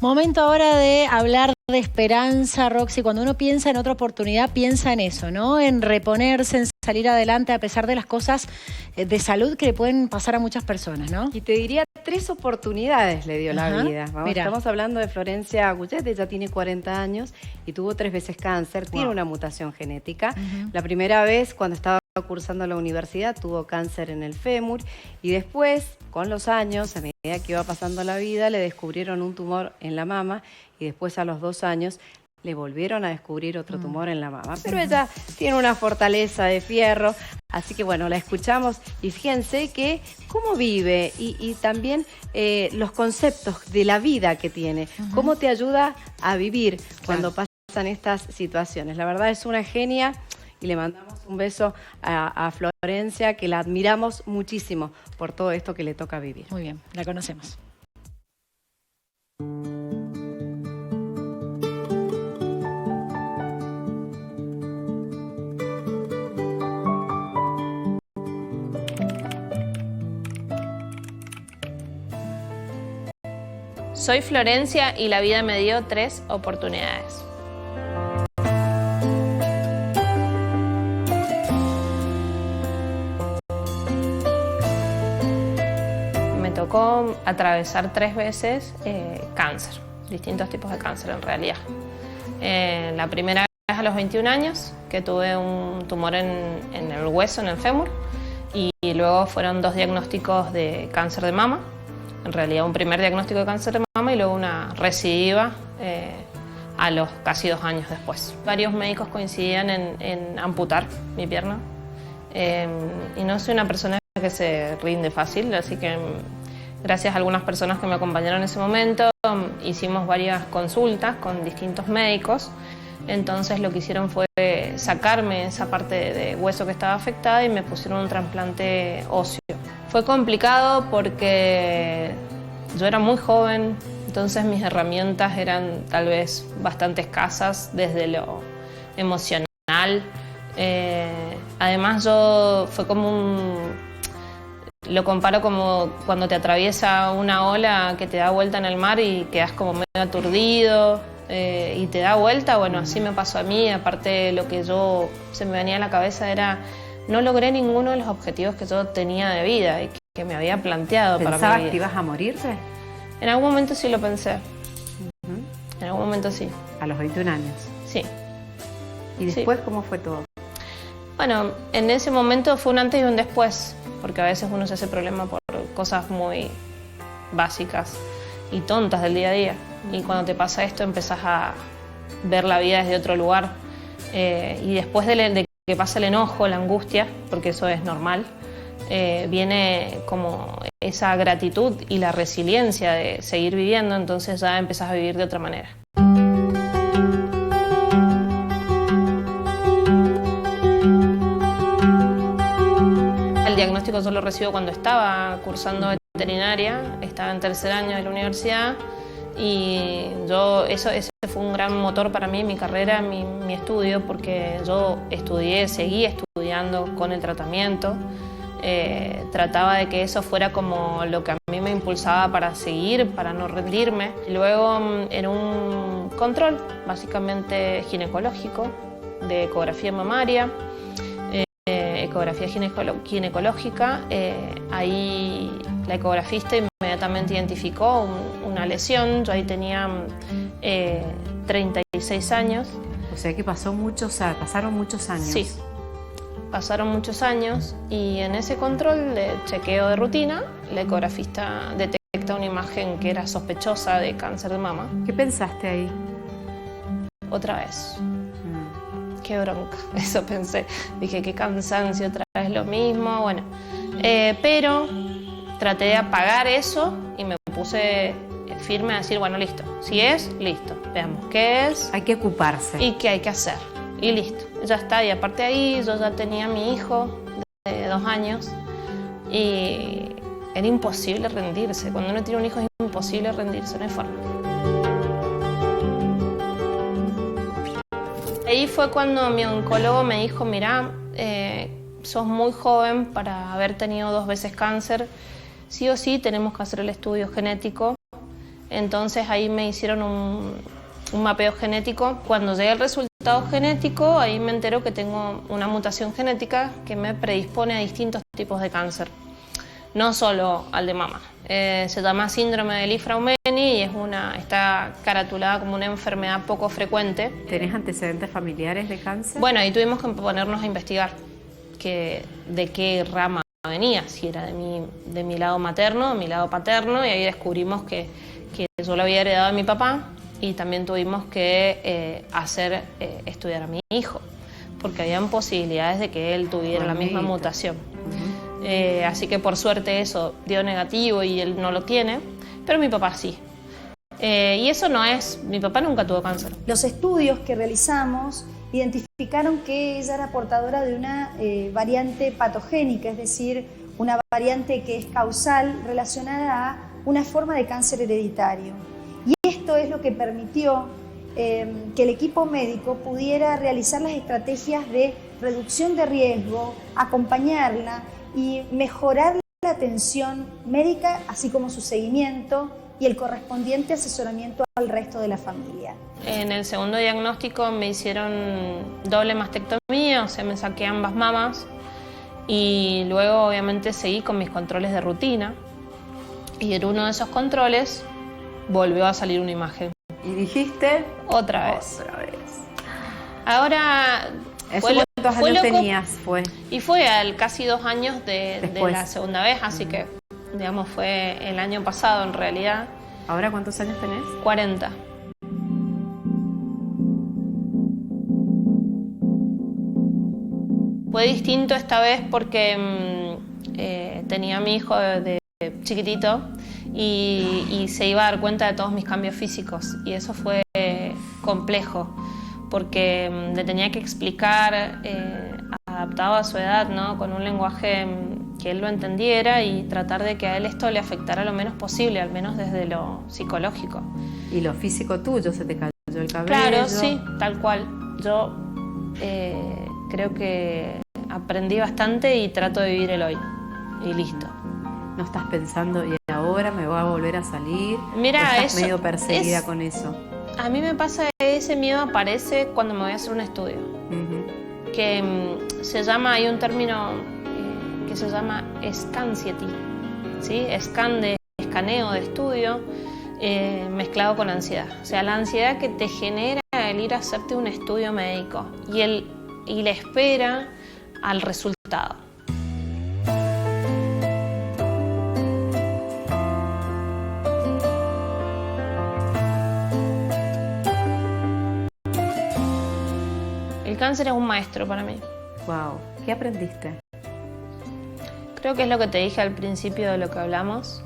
Momento ahora de hablar de esperanza, Roxy. Cuando uno piensa en otra oportunidad, piensa en eso, ¿no? En reponerse, en salir adelante a pesar de las cosas de salud que le pueden pasar a muchas personas, ¿no? Y te diría 3 oportunidades le dio la vida. Estamos hablando de Florencia Gullet, ella tiene 40 años y tuvo 3 veces cáncer, tiene una mutación genética. La primera vez, cuando estaba cursando la universidad, tuvo cáncer en el fémur y después, con los años, a medida que iba pasando la vida, le descubrieron un tumor en la mama y después a los 2 años le volvieron a descubrir otro tumor en la mama. Pero ella tiene una fortaleza de fierro, así que bueno, la escuchamos y fíjense que cómo vive y también los conceptos de la vida que tiene, cómo te ayuda a vivir cuando pasan estas situaciones. La verdad es una genia y le mandamos un beso a Florencia, que la admiramos muchísimo por todo esto que le toca vivir. Muy bien, la conocemos. Soy Florencia y la vida me dio 3 oportunidades. Me tocó atravesar 3 veces cáncer, distintos tipos de cáncer en realidad. La primera vez a los 21 años, que tuve un tumor en el hueso, en el fémur, y luego fueron 2 diagnósticos de cáncer de mama. En realidad un primer diagnóstico de cáncer de mama y luego una recidiva a los casi 2 años después. Varios médicos coincidían en amputar mi pierna y no soy una persona que se rinde fácil, así que gracias a algunas personas que me acompañaron en ese momento hicimos varias consultas con distintos médicos. Entonces lo que hicieron fue sacarme esa parte de hueso que estaba afectada y me pusieron un trasplante óseo. Fue complicado porque yo era muy joven, entonces mis herramientas eran tal vez bastante escasas desde lo emocional. Además fue como lo comparo como cuando te atraviesa una ola que te da vuelta en el mar y quedas como medio aturdido y te da vuelta. Bueno, así me pasó a mí. Aparte, lo que se me venía a la cabeza era no logré ninguno de los objetivos que yo tenía de vida y que me había planteado para mi vida. ¿Pensabas que ibas a morirte? En algún momento sí lo pensé. En algún momento sí. ¿A los 21 años? Sí. ¿Y después cómo fue todo? Bueno, en ese momento fue un antes y un después, porque a veces uno se hace problema por cosas muy básicas y tontas del día a día. Y cuando te pasa esto empezás a ver la vida desde otro lugar. Y después de que pasa el enojo, la angustia, porque eso es normal, viene como esa gratitud y la resiliencia de seguir viviendo, entonces ya empezás a vivir de otra manera. El diagnóstico yo lo recibo cuando estaba cursando veterinaria, estaba en 3er año de la universidad y ese fue un gran motor para mí, mi carrera, mi estudio, porque yo seguí estudiando con el tratamiento. Trataba de que eso fuera como lo que a mí me impulsaba para seguir, para no rendirme. Luego en un control básicamente ginecológico, de ecografía mamaria, ecografía ginecológica, ahí la ecografista inmediatamente identificó una lesión. Yo ahí tenía 36 años. O sea que pasaron muchos años. Sí. Pasaron muchos años y en ese control de chequeo de rutina, la ecografista detecta una imagen que era sospechosa de cáncer de mama. ¿Qué pensaste ahí? Otra vez. Qué bronca, eso pensé. Dije, qué cansancio, otra vez lo mismo. Bueno, pero traté de apagar eso y me puse firme a decir, bueno, listo. Si es, listo. Veamos qué es. Hay que ocuparse. Y qué hay que hacer. Y listo, ya está. Y aparte de ahí, yo ya tenía a mi hijo de 2 años y era imposible rendirse. Cuando uno tiene un hijo es imposible rendirse, no hay forma. Ahí fue cuando mi oncólogo me dijo, mirá, sos muy joven para haber tenido 2 veces cáncer. Sí o sí tenemos que hacer el estudio genético Entonces ahí me hicieron un mapeo genético. Cuando llegué al resultado genético, ahí me entero que tengo una mutación genética que me predispone a distintos tipos de cáncer. No solo al de mama. Se llama síndrome de Li-Fraumeni y está caratulada como una enfermedad poco frecuente. ¿Tenés antecedentes familiares de cáncer? Bueno, ahí tuvimos que ponernos a investigar de qué rama venía, si era de mi lado materno, de mi lado paterno, y ahí descubrimos que yo lo había heredado de mi papá, y también tuvimos que hacer estudiar a mi hijo, porque habían posibilidades de que él tuviera la misma mutación. Así que por suerte eso dio negativo y él no lo tiene, pero mi papá sí. Y eso no es, mi papá nunca tuvo cáncer. Los estudios que realizamos identificaron que ella era portadora de una variante patogénica, es decir, una variante que es causal relacionada a una forma de cáncer hereditario. Y esto es lo que permitió que el equipo médico pudiera realizar las estrategias de reducción de riesgo, acompañarla y mejorar la atención médica, así como su seguimiento y el correspondiente asesoramiento al resto de la familia. En el segundo diagnóstico me hicieron doble mastectomía, o sea, me saqué ambas mamas, y luego obviamente seguí con mis controles de rutina, y en uno de esos controles volvió a salir una imagen. ¿Y dijiste? Otra vez. Otra vez. Ahora... ¿Cuántos años tenías? Y fue al casi 2 años de la segunda vez, así que, digamos, fue el año pasado en realidad. ¿Ahora cuántos años tenés? 40. Fue distinto esta vez porque tenía a mi hijo de chiquitito y se iba a dar cuenta de todos mis cambios físicos, y eso fue complejo, porque le tenía que explicar, adaptado a su edad, ¿no? Con un lenguaje que él lo entendiera, y tratar de que a él esto le afectara lo menos posible, al menos desde lo psicológico. ¿Y lo físico tuyo? ¿Se te cayó el cabello? Claro, sí, tal cual. Yo creo que aprendí bastante y trato de vivir el hoy, y listo. ¿No estás pensando, y ahora me voy a volver a salir? Mira, ¿O estás medio perseguida con eso? A mí me pasa que ese miedo aparece cuando me voy a hacer un estudio. Que se llama, hay un término que se llama scansiety, ¿sí? Escaneo de estudio mezclado con ansiedad. O sea, la ansiedad que te genera el ir a hacerte un estudio médico y la espera al resultado. El cáncer es un maestro para mí. Wow. ¿Qué aprendiste? Creo que es lo que te dije al principio de lo que hablamos.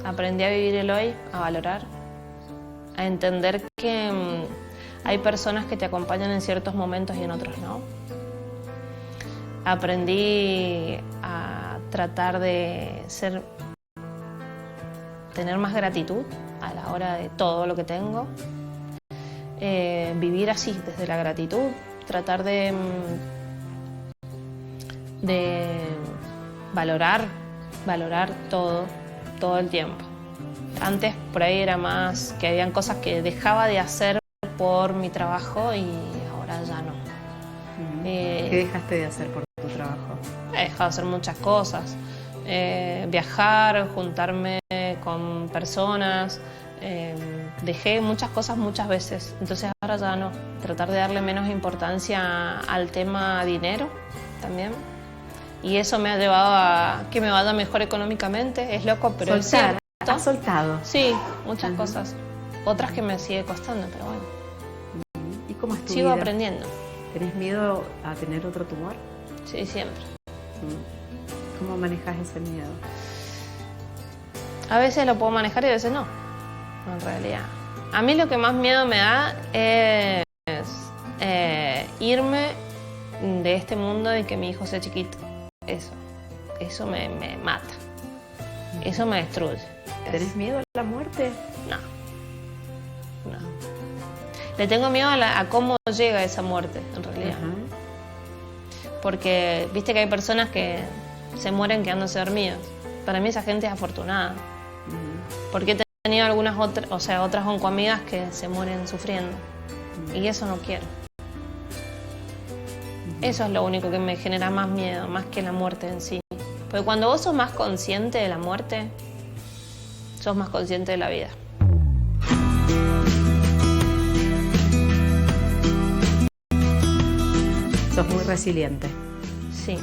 Aprendí a vivir el hoy, a valorar, a entender que hay personas que te acompañan en ciertos momentos y en otros no. Aprendí a tratar de tener más gratitud a la hora de todo lo que tengo. Vivir así, desde la gratitud, tratar de valorar todo el tiempo. Antes por ahí era más que habían cosas que dejaba de hacer por mi trabajo, y ahora ya no. ¿Qué dejaste de hacer por tu trabajo? He dejado de hacer muchas cosas. Viajar, juntarme con personas. Dejé muchas cosas muchas veces, entonces ahora ya no. Tratar de darle menos importancia al tema dinero también, y eso me ha llevado a que me vaya mejor económicamente. Es loco, pero es cierto. ¿Has soltado? Sí, muchas cosas. Otras que me sigue costando, pero bueno. ¿Y cómo es tu Sigo vida? aprendiendo. ¿Tenés miedo a tener otro tumor? Sí, siempre. ¿Cómo manejas ese miedo? A veces lo puedo manejar y a veces no. En realidad, a mí lo que más miedo me da es irme de este mundo y que mi hijo sea chiquito. Eso me mata. Eso me destruye. ¿Tenés miedo a la muerte? No. Le tengo miedo a cómo llega esa muerte, en realidad. Porque viste que hay personas que se mueren quedándose dormidos. Para mí esa gente es afortunada. Porque he tenido algunas otras oncoamigas que se mueren sufriendo. Y eso no quiero. Eso es lo único que me genera más miedo, más que la muerte en sí. Porque cuando vos sos más consciente de la muerte, sos más consciente de la vida. Sos muy resiliente. Sí,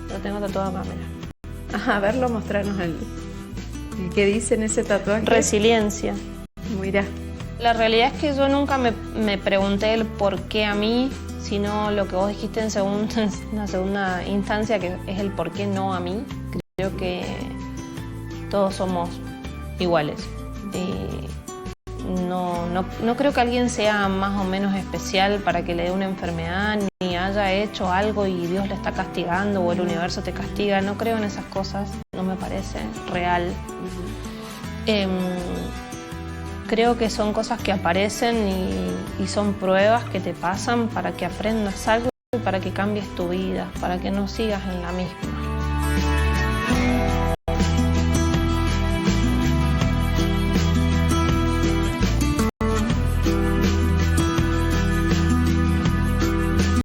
lo tengo tatuado acá, mira. A verlo, mostrarnos el... ¿Qué dice en ese tatuaje? Resiliencia. Mira. La realidad es que yo nunca me pregunté el por qué a mí, sino lo que vos dijiste en una segunda instancia, que es el por qué no a mí. Creo que todos somos iguales. Y no creo que alguien sea más o menos especial para que le dé una enfermedad, ni haya hecho algo y Dios le está castigando o el universo te castiga. No creo en esas cosas, no me parece real. Creo que son cosas que aparecen y son pruebas que te pasan para que aprendas algo y para que cambies tu vida, para que no sigas en la misma.